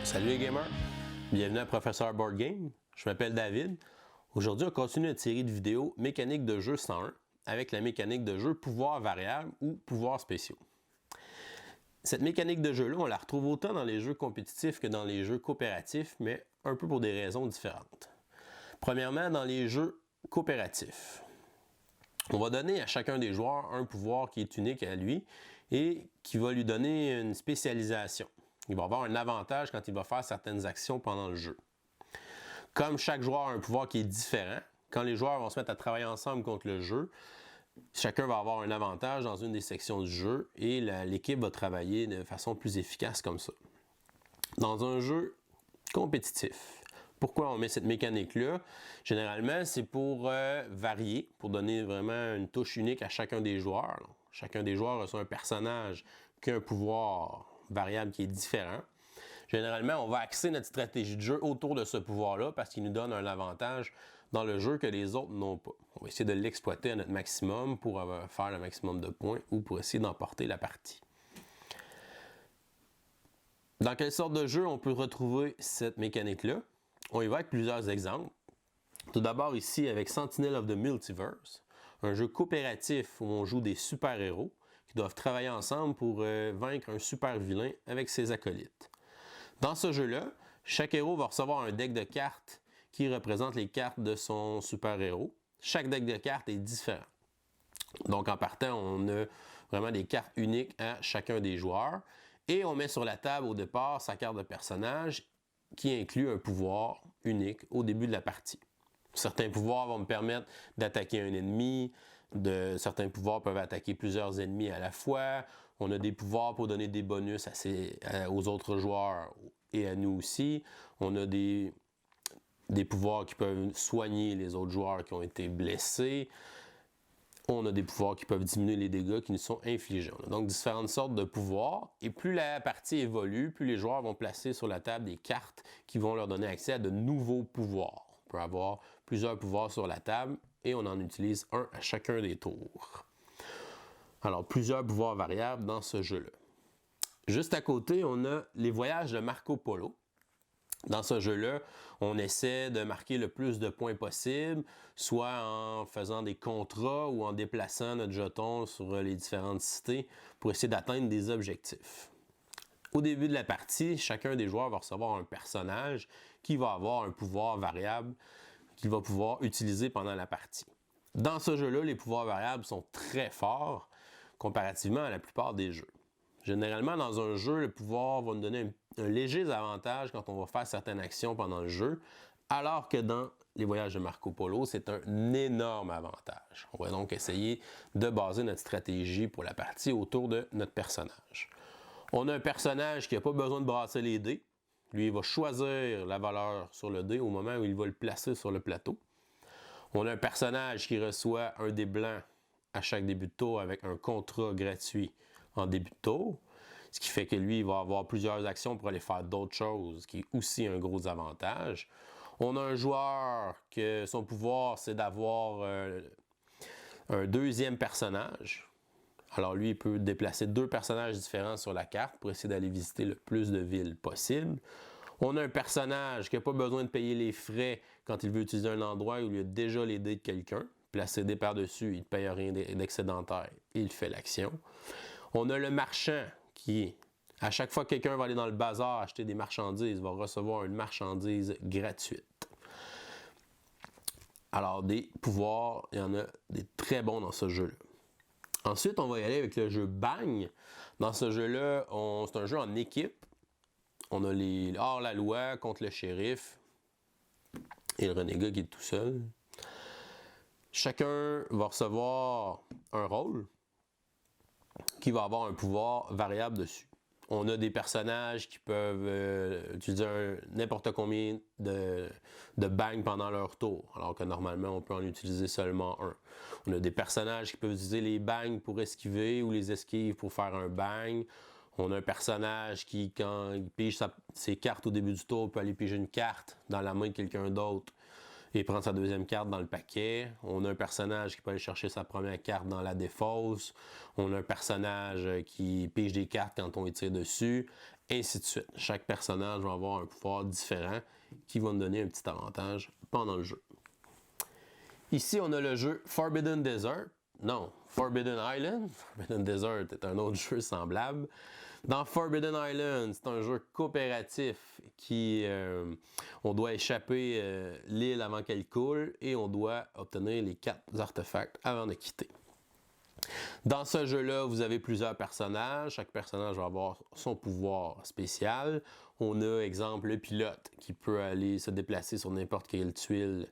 Salut les gamers, bienvenue à Professeur Board Game, je m'appelle David. Aujourd'hui on continue notre série de vidéos mécanique de jeu 101 avec la mécanique de jeu pouvoirs variables ou pouvoirs spéciaux. Cette mécanique de jeu-là, on la retrouve autant dans les jeux compétitifs que dans les jeux coopératifs, mais un peu pour des raisons différentes. Premièrement, dans les jeux coopératifs, on va donner à chacun des joueurs un pouvoir qui est unique à lui et qui va lui donner une spécialisation. Il va avoir un avantage quand il va faire certaines actions pendant le jeu. Comme chaque joueur a un pouvoir qui est différent, quand les joueurs vont se mettre à travailler ensemble contre le jeu, chacun va avoir un avantage dans une des sections du jeu et l'équipe va travailler de façon plus efficace comme ça. Dans un jeu compétitif, pourquoi on met cette mécanique-là? Généralement, c'est pour varier, pour donner vraiment une touche unique à chacun des joueurs. Chacun des joueurs reçoit un personnage qui a un pouvoir variable qui est différent. Généralement, on va axer notre stratégie de jeu autour de ce pouvoir-là parce qu'il nous donne un avantage dans le jeu que les autres n'ont pas. On va essayer de l'exploiter à notre maximum pour faire le maximum de points ou pour essayer d'emporter la partie. Dans quelle sorte de jeu on peut retrouver cette mécanique-là? On y va avec plusieurs exemples. Tout d'abord ici avec Sentinel of the Multiverse, un jeu coopératif où on joue des super-héros qui doivent travailler ensemble pour vaincre un super-vilain avec ses acolytes. Dans ce jeu-là, chaque héros va recevoir un deck de cartes qui représente les cartes de son super-héros. Chaque deck de cartes est différent. Donc en partant, on a vraiment des cartes uniques à chacun des joueurs. Et on met sur la table au départ sa carte de personnage qui inclut un pouvoir unique au début de la partie. Certains pouvoirs vont me permettre d'attaquer un ennemi, certains pouvoirs peuvent attaquer plusieurs ennemis à la fois. On a des pouvoirs pour donner des bonus aux autres joueurs et à nous aussi. On a des pouvoirs qui peuvent soigner les autres joueurs qui ont été blessés. On a des pouvoirs qui peuvent diminuer les dégâts qui nous sont infligés. On a donc différentes sortes de pouvoirs. Et plus la partie évolue, plus les joueurs vont placer sur la table des cartes qui vont leur donner accès à de nouveaux pouvoirs. On peut avoir plusieurs pouvoirs sur la table et on en utilise un à chacun des tours. Alors, plusieurs pouvoirs variables dans ce jeu-là. Juste à côté, on a les voyages de Marco Polo. Dans ce jeu-là, on essaie de marquer le plus de points possible, soit en faisant des contrats ou en déplaçant notre jeton sur les différentes cités pour essayer d'atteindre des objectifs. Au début de la partie, chacun des joueurs va recevoir un personnage qui va avoir un pouvoir variable qu'il va pouvoir utiliser pendant la partie. Dans ce jeu-là, les pouvoirs variables sont très forts comparativement à la plupart des jeux. Généralement, dans un jeu, le pouvoir va nous donner un léger avantage quand on va faire certaines actions pendant le jeu, alors que dans les voyages de Marco Polo, c'est un énorme avantage. On va donc essayer de baser notre stratégie pour la partie autour de notre personnage. On a un personnage qui n'a pas besoin de brasser les dés. Lui, il va choisir la valeur sur le dé au moment où il va le placer sur le plateau. On a un personnage qui reçoit un dé blanc à chaque début de tour avec un contrat gratuit en début de tour. Ce qui fait que lui, il va avoir plusieurs actions pour aller faire d'autres choses, qui est aussi un gros avantage. On a un joueur que son pouvoir, c'est d'avoir un deuxième personnage. Alors lui, il peut déplacer deux personnages différents sur la carte pour essayer d'aller visiter le plus de villes possible. On a un personnage qui n'a pas besoin de payer les frais quand il veut utiliser un endroit où il y a déjà les dés de quelqu'un. Placer des par-dessus, il ne paye rien d'excédentaire, il fait l'action. On a le marchand qui, à chaque fois que quelqu'un va aller dans le bazar acheter des marchandises, va recevoir une marchandise gratuite. Alors des pouvoirs, il y en a des très bons dans ce jeu-là. Ensuite, on va y aller avec le jeu Bang. Dans ce jeu-là, c'est un jeu en équipe. On a les hors-la-loi contre le shérif et le renégat qui est tout seul. Chacun va recevoir un rôle qui va avoir un pouvoir variable dessus. On a des personnages qui peuvent utiliser n'importe combien de bangs pendant leur tour, alors que normalement, on peut en utiliser seulement un. On a des personnages qui peuvent utiliser les bangs pour esquiver ou les esquives pour faire un bang. On a un personnage qui, quand il pige ses cartes au début du tour, peut aller piger une carte dans la main de quelqu'un d'autre et prendre sa deuxième carte dans le paquet. On a un personnage qui peut aller chercher sa première carte dans la défausse. On a un personnage qui pige des cartes quand on y tire dessus. ainsi de suite. Chaque personnage va avoir un pouvoir différent qui va nous donner un petit avantage pendant le jeu. Ici, on a le jeu Forbidden Desert. Non, Forbidden Island. Forbidden Desert est un autre jeu semblable. Dans Forbidden Island, c'est un jeu coopératif qui, on doit échapper l'île avant qu'elle coule et on doit obtenir les 4 artefacts avant de quitter. Dans ce jeu-là, vous avez plusieurs personnages. Chaque personnage va avoir son pouvoir spécial. On a, exemple, le pilote qui peut aller se déplacer sur n'importe quelle tuile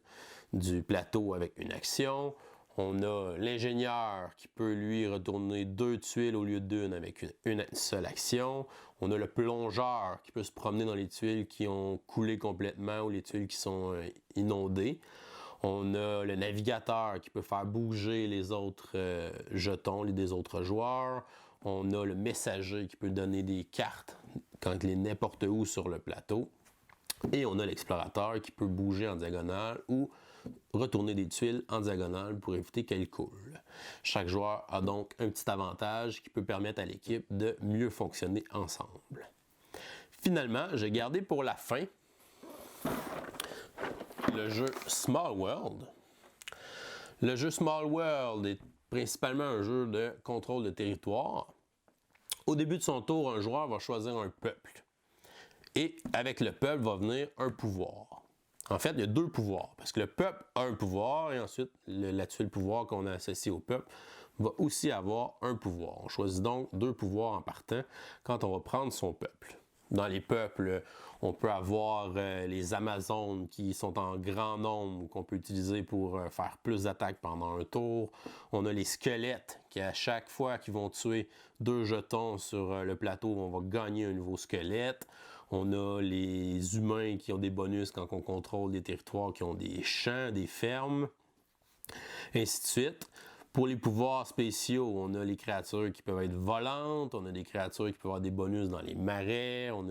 du plateau avec une action. On a l'ingénieur qui peut, lui, retourner 2 tuiles au lieu d'une avec une seule action. On a le plongeur qui peut se promener dans les tuiles qui ont coulé complètement ou les tuiles qui sont inondées. On a le navigateur qui peut faire bouger les autres jetons des autres joueurs. On a le messager qui peut donner des cartes quand il est n'importe où sur le plateau. Et on a l'explorateur qui peut bouger en diagonale ou retourner des tuiles en diagonale pour éviter qu'elles coulent. Chaque joueur a donc un petit avantage qui peut permettre à l'équipe de mieux fonctionner ensemble. Finalement, j'ai gardé pour la fin le jeu Small World. Le jeu Small World est principalement un jeu de contrôle de territoire. Au début de son tour, un joueur va choisir un peuple. Et avec le peuple va venir un pouvoir. En fait, il y a 2 pouvoirs, parce que le peuple a un pouvoir, et ensuite, la tuile pouvoir qu'on a associée au peuple va aussi avoir un pouvoir. On choisit donc 2 pouvoirs en partant quand on va prendre son peuple. Dans les peuples, on peut avoir les Amazones qui sont en grand nombre, qu'on peut utiliser pour faire plus d'attaques pendant un tour. On a les squelettes qui, à chaque fois qu'ils vont tuer 2 jetons sur le plateau, on va gagner un nouveau squelette. On a les humains qui ont des bonus quand on contrôle des territoires qui ont des champs, des fermes, ainsi de suite. Pour les pouvoirs spéciaux, on a les créatures qui peuvent être volantes, on a des créatures qui peuvent avoir des bonus dans les marais, on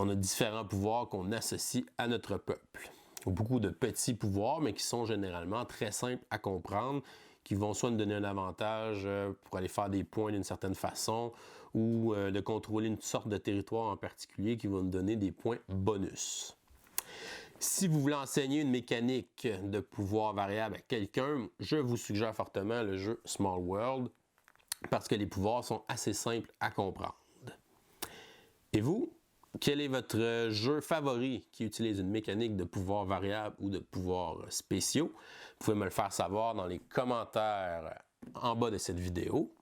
a différents pouvoirs qu'on associe à notre peuple. Beaucoup de petits pouvoirs, mais qui sont généralement très simples à comprendre, qui vont soit nous donner un avantage pour aller faire des points d'une certaine façon, ou de contrôler une sorte de territoire en particulier qui va nous donner des points bonus. Si vous voulez enseigner une mécanique de pouvoir variable à quelqu'un, je vous suggère fortement le jeu Small World parce que les pouvoirs sont assez simples à comprendre. Et vous, quel est votre jeu favori qui utilise une mécanique de pouvoir variable ou de pouvoirs spéciaux? Vous pouvez me le faire savoir dans les commentaires en bas de cette vidéo.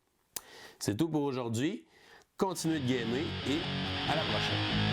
C'est tout pour aujourd'hui. Continuez de gamer et à la prochaine!